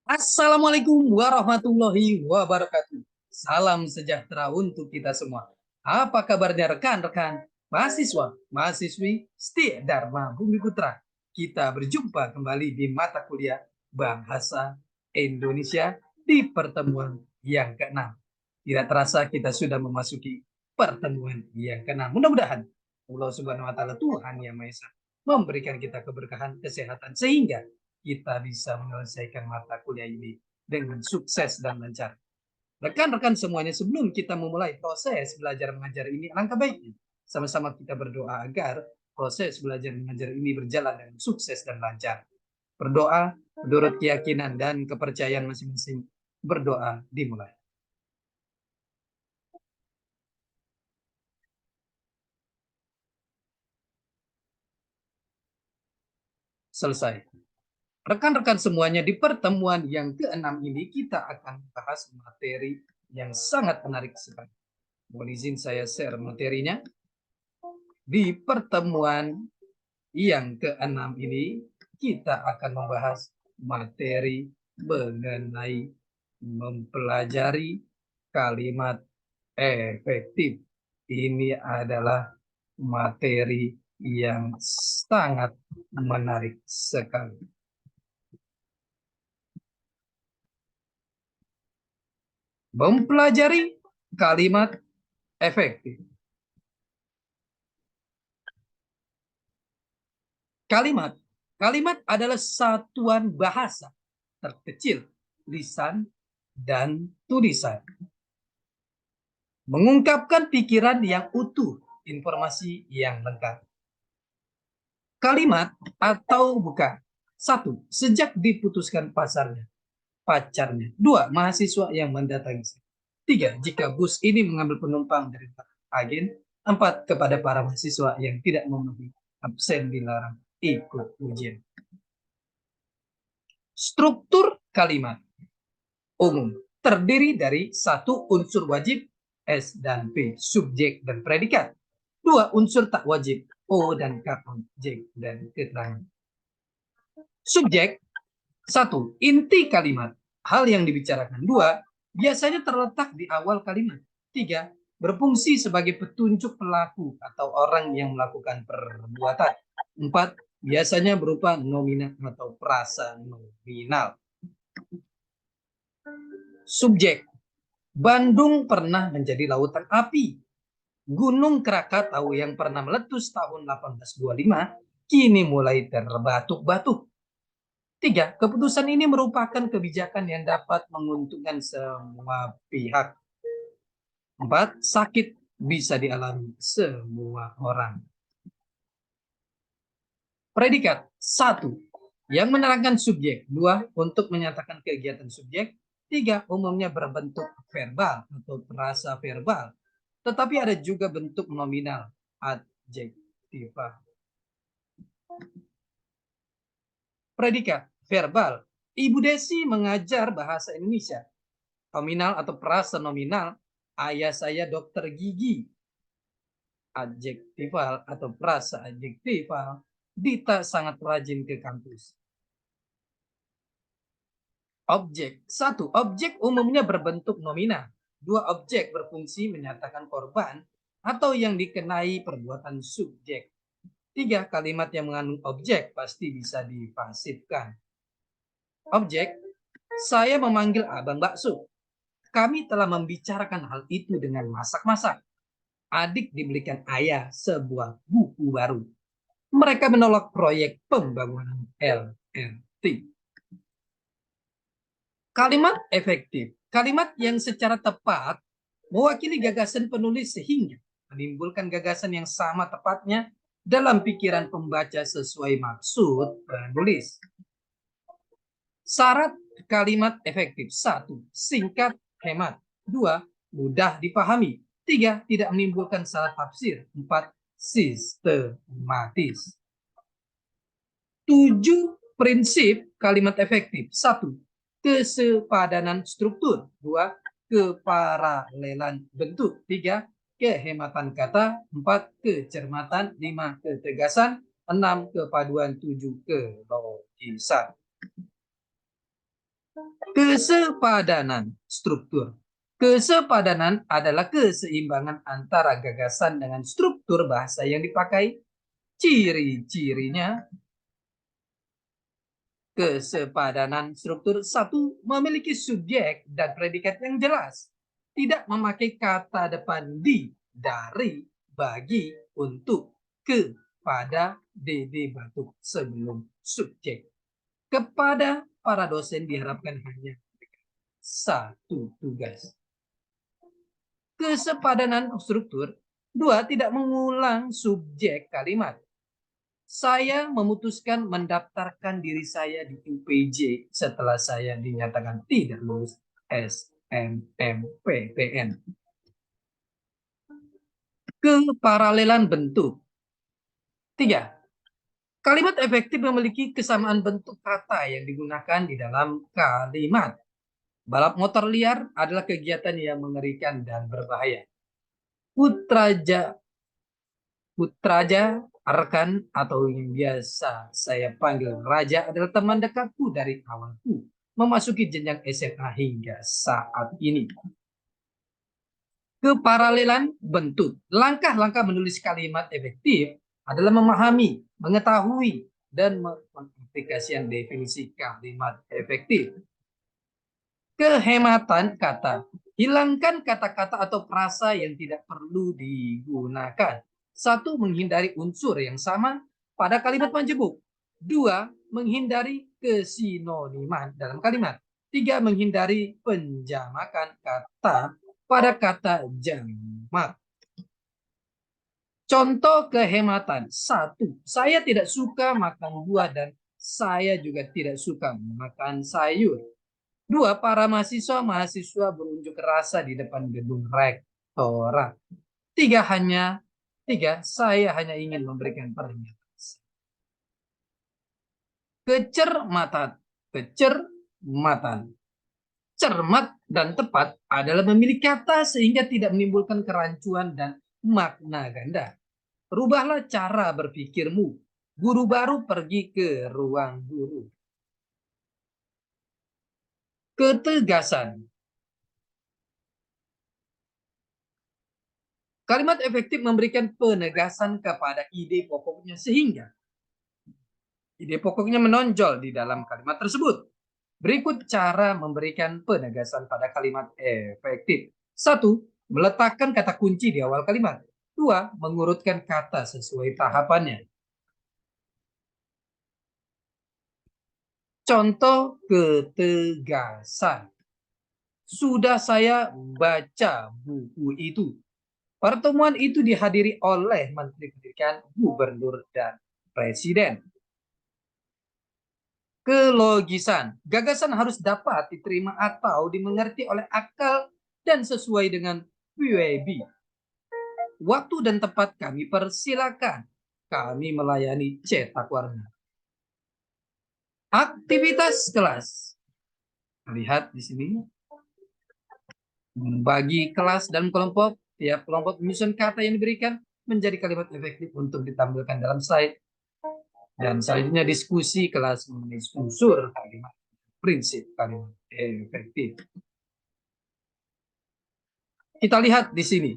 Assalamualaikum warahmatullahi wabarakatuh. Salam sejahtera untuk kita semua. Apa kabarnya rekan-rekan, mahasiswa, mahasiswi setia Dharma Bumi Putra? Kita berjumpa kembali di mata kuliah Bahasa Indonesia di pertemuan yang ke-6. Tidak terasa kita sudah memasuki pertemuan yang ke-6. Mudah-mudahan Allah Subhanahu wa taala Tuhan Yang Maha Esa memberikan kita keberkahan, kesehatan sehingga kita bisa menyelesaikan mata kuliah ini dengan sukses dan lancar. Rekan-rekan semuanya, sebelum kita memulai proses belajar mengajar ini, alangkah baiknya sama-sama kita berdoa agar proses belajar mengajar ini berjalan dengan sukses dan lancar. Berdoa menurut keyakinan dan kepercayaan masing-masing. Berdoa dimulai. Selesai. Rekan-rekan semuanya, di pertemuan yang ke-6 ini kita akan bahas materi yang sangat menarik sekali. Mohon izin saya share materinya. Di pertemuan yang ke-6 ini kita akan membahas materi mengenai mempelajari kalimat efektif. Ini adalah materi yang sangat menarik sekali. Mempelajari kalimat efektif. Kalimat adalah satuan bahasa terkecil, lisan dan tulisan. Mengungkapkan pikiran yang utuh, informasi yang lengkap. Kalimat atau bukan. 1. Sejak diputuskan pacarnya. 2. Mahasiswa yang mendatangi. 3. Jika bus ini mengambil penumpang dari agen. 4. Kepada para mahasiswa yang tidak memenuhi absen dilarang ikut ujian. Struktur kalimat umum terdiri dari 1. Unsur wajib S dan P, subjek dan predikat. 2. Unsur tak wajib O dan K, objek dan keterangan. Subjek 1. Inti kalimat, hal yang dibicarakan. 2. Biasanya terletak di awal kalimat. 3. Berfungsi sebagai petunjuk pelaku atau orang yang melakukan perbuatan. 4. Biasanya berupa nominal atau frasa nominal. Subjek. Bandung pernah menjadi lautan api. Gunung Krakatau yang pernah meletus tahun 1825 kini mulai terbatuk-batuk. 3. Keputusan ini merupakan kebijakan yang dapat menguntungkan semua pihak. 4. Sakit bisa dialami semua orang. Predikat 1. Yang menerangkan subjek. 2. Untuk menyatakan kegiatan subjek. 3. Umumnya berbentuk verbal atau frasa verbal. Tetapi ada juga bentuk nominal, adjektiva. Predikat verbal. Ibu Desi mengajar bahasa Indonesia. Nominal atau frasa nominal. Ayah saya dokter gigi. Adjektival atau frasa adjektival. Dita sangat rajin ke kampus. Objek. 1. Objek umumnya berbentuk nominal. 2. Objek berfungsi menyatakan korban atau yang dikenai perbuatan subjek. 3. Kalimat yang mengandung objek pasti bisa dipasifkan. Objek. Saya memanggil Abang Bakso. Kami telah membicarakan hal itu dengan masak-masak. Adik dibelikan ayah sebuah buku baru. Mereka menolak proyek pembangunan LRT. Kalimat efektif. Kalimat yang secara tepat mewakili gagasan penulis sehingga menimbulkan gagasan yang sama tepatnya dalam pikiran pembaca sesuai maksud penulis. Syarat kalimat efektif. 1. Singkat, hemat. 2. Mudah dipahami. 3. Tidak menimbulkan salah tafsir. 4. Sistematis. 7 prinsip kalimat efektif. 1. Kesepadanan struktur. 2. Keparalelan bentuk. 3. Kehematan kata. 4. Kecermatan. 5. Ketegasan. 6. Kepaduan. 7. Kelogisan. Kesepadanan struktur. Kesepadanan adalah keseimbangan antara gagasan dengan struktur bahasa yang dipakai. Ciri-cirinya: kesepadanan struktur. 1. Memiliki subjek dan predikat yang jelas. Tidak memakai kata depan di, dari, bagi, untuk, ke, pada, batuk sebelum subjek. Kepada para dosen diharapkan hanya satu tugas. Kesepadanan struktur. 2. Tidak mengulang subjek kalimat. Saya memutuskan mendaftarkan diri saya di UPJ setelah saya dinyatakan tidak lulus SNMPTN. Keparalelan bentuk. 3. Kalimat efektif memiliki kesamaan bentuk kata yang digunakan di dalam kalimat. Balap motor liar adalah kegiatan yang mengerikan dan berbahaya. Putraja, rekan atau yang biasa saya panggil Raja, adalah teman dekatku dari awalku memasuki jenjang SMA hingga saat ini. Keparalelan bentuk. Langkah-langkah menulis kalimat efektif adalah memahami, mengetahui, dan mengaplikasikan definisi kalimat efektif. Kehematan kata. Hilangkan kata-kata atau frasa yang tidak perlu digunakan. 1. Menghindari unsur yang sama pada kalimat penjebuk. 2. Menghindari kesinoniman dalam kalimat. 3. Menghindari penjamakan kata pada kata jamak. Contoh kehematan. 1. Saya tidak suka makan buah dan saya juga tidak suka makan sayur. 2. Para mahasiswa berunjuk rasa di depan gedung rektorat. 3. Saya hanya ingin memberikan pernyataan. Kecermatan. Cermat dan tepat adalah memilih kata sehingga tidak menimbulkan kerancuan dan makna ganda. Rubahlah cara berpikirmu. Guru baru pergi ke ruang guru. Ketegasan. Kalimat efektif memberikan penegasan kepada ide pokoknya sehingga ide pokoknya menonjol di dalam kalimat tersebut. Berikut cara memberikan penegasan pada kalimat efektif. 1. Meletakkan kata kunci di awal kalimat. 2. Mengurutkan kata sesuai tahapannya. Contoh ketegasan. Sudah saya baca buku itu. Pertemuan itu dihadiri oleh Menteri Pendidikan, Gubernur, dan Presiden. Kelogisan. Gagasan harus dapat diterima atau dimengerti oleh akal dan sesuai dengan PWB. Waktu dan tempat kami persilakan. Kami melayani cetak warna. Aktivitas kelas. Lihat di sini. Bagi kelas dan kelompok, tiap kelompok menyusun kata yang diberikan menjadi kalimat efektif untuk ditampilkan dalam slide. Dan selanjutnya diskusi kelas mengenai unsur kalimat, prinsip kalimat efektif. Kita lihat di sini.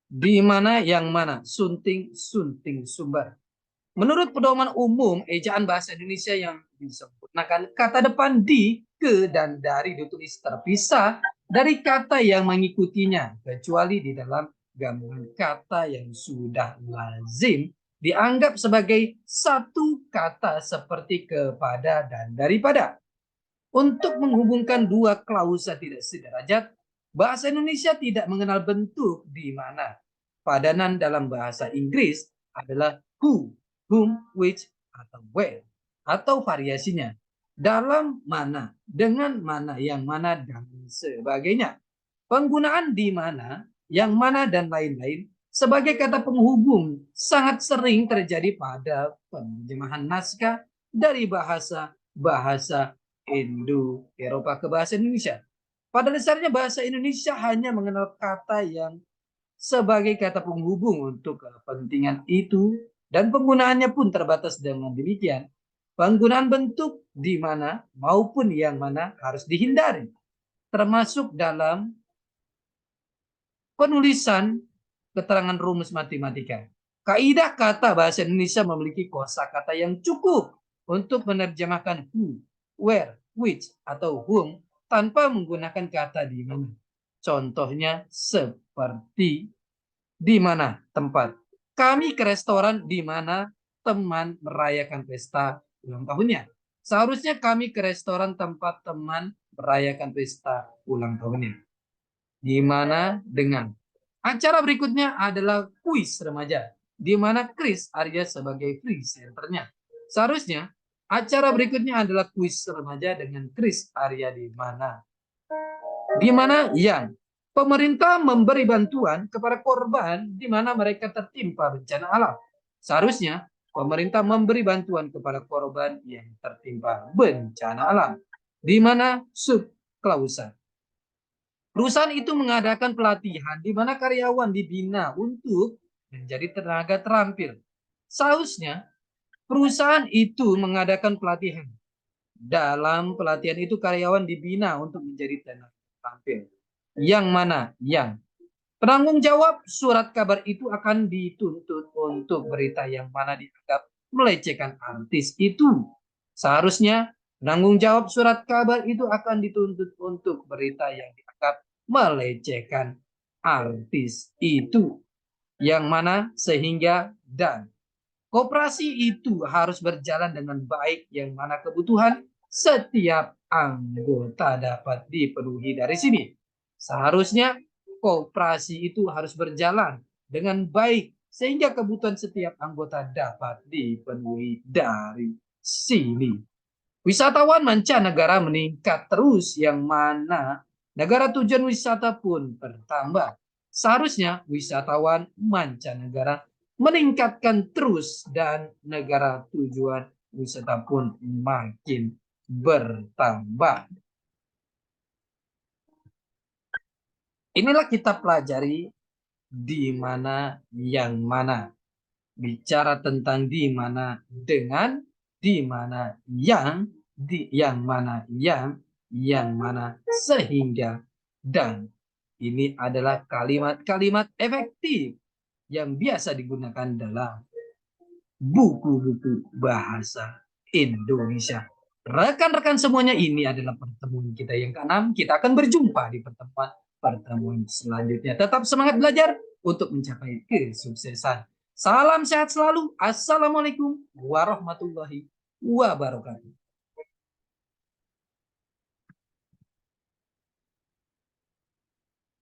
Di mana yang mana? Sunting sumber. Menurut pedoman umum ejaan bahasa Indonesia yang disempurnakan, kata depan di, ke, dan dari ditulis terpisah dari kata yang mengikutinya, kecuali di dalam gabungan kata yang sudah lazim dianggap sebagai satu kata seperti kepada dan daripada. Untuk menghubungkan dua klausa tidak sederajat, bahasa Indonesia tidak mengenal bentuk di mana. Padanan dalam bahasa Inggris adalah who, whom, which, atau where, atau variasinya. Dalam mana, dengan mana, yang mana, dan sebagainya. Penggunaan di mana, yang mana, dan lain-lain sebagai kata penghubung sangat sering terjadi pada penerjemahan naskah dari bahasa Indo-Eropa ke bahasa Indonesia. Pada dasarnya bahasa Indonesia hanya mengenal kata yang sebagai kata penghubung untuk kepentingan itu, dan penggunaannya pun terbatas. Dengan demikian, penggunaan bentuk di mana maupun yang mana harus dihindari, termasuk dalam penulisan keterangan rumus matematika. Kaidah kata bahasa Indonesia memiliki kosakata yang cukup untuk menerjemahkan who, where, which, atau whom tanpa menggunakan kata di mana. Contohnya seperti di mana tempat. Kami ke restoran di mana teman merayakan pesta ulang tahunnya. Seharusnya kami ke restoran tempat teman merayakan pesta ulang tahunnya. Di mana dengan. Acara berikutnya adalah kuis remaja, di mana Chris Arya sebagai presenternya. Seharusnya acara berikutnya adalah kuis remaja dengan Chris Arya di mana yang pemerintah memberi bantuan kepada korban di mana mereka tertimpa bencana alam. Seharusnya pemerintah memberi bantuan kepada korban yang tertimpa bencana alam, di mana subklausa. Perusahaan itu mengadakan pelatihan di mana karyawan dibina untuk menjadi tenaga terampil. Seharusnya perusahaan itu mengadakan pelatihan. Dalam pelatihan itu karyawan dibina untuk menjadi tenaga terampil. Yang mana? Yang penanggung jawab surat kabar itu akan dituntut untuk berita yang mana dianggap melecehkan artis itu. Seharusnya penanggung jawab surat kabar itu akan dituntut untuk berita yang dianggap melecehkan artis itu. Yang mana sehingga dan koperasi itu harus berjalan dengan baik, yang mana kebutuhan setiap anggota dapat dipenuhi dari sini. Seharusnya koperasi itu harus berjalan dengan baik sehingga kebutuhan setiap anggota dapat dipenuhi dari sini. Wisatawan mancanegara meningkat terus, yang mana negara tujuan wisata pun bertambah. Seharusnya wisatawan mancanegara meningkatkan terus dan negara tujuan wisata pun makin bertambah. Inilah kita pelajari di mana yang mana. Bicara tentang di mana dengan, di mana yang mana yang mana sehingga, dan ini adalah kalimat-kalimat efektif yang biasa digunakan dalam buku-buku bahasa Indonesia. Rekan-rekan semuanya, ini adalah pertemuan kita yang ke-6. Kita akan berjumpa di pertemuan selanjutnya. Tetap semangat belajar untuk mencapai kesuksesan. Salam sehat selalu. Assalamualaikum warahmatullahi wabarakatuh.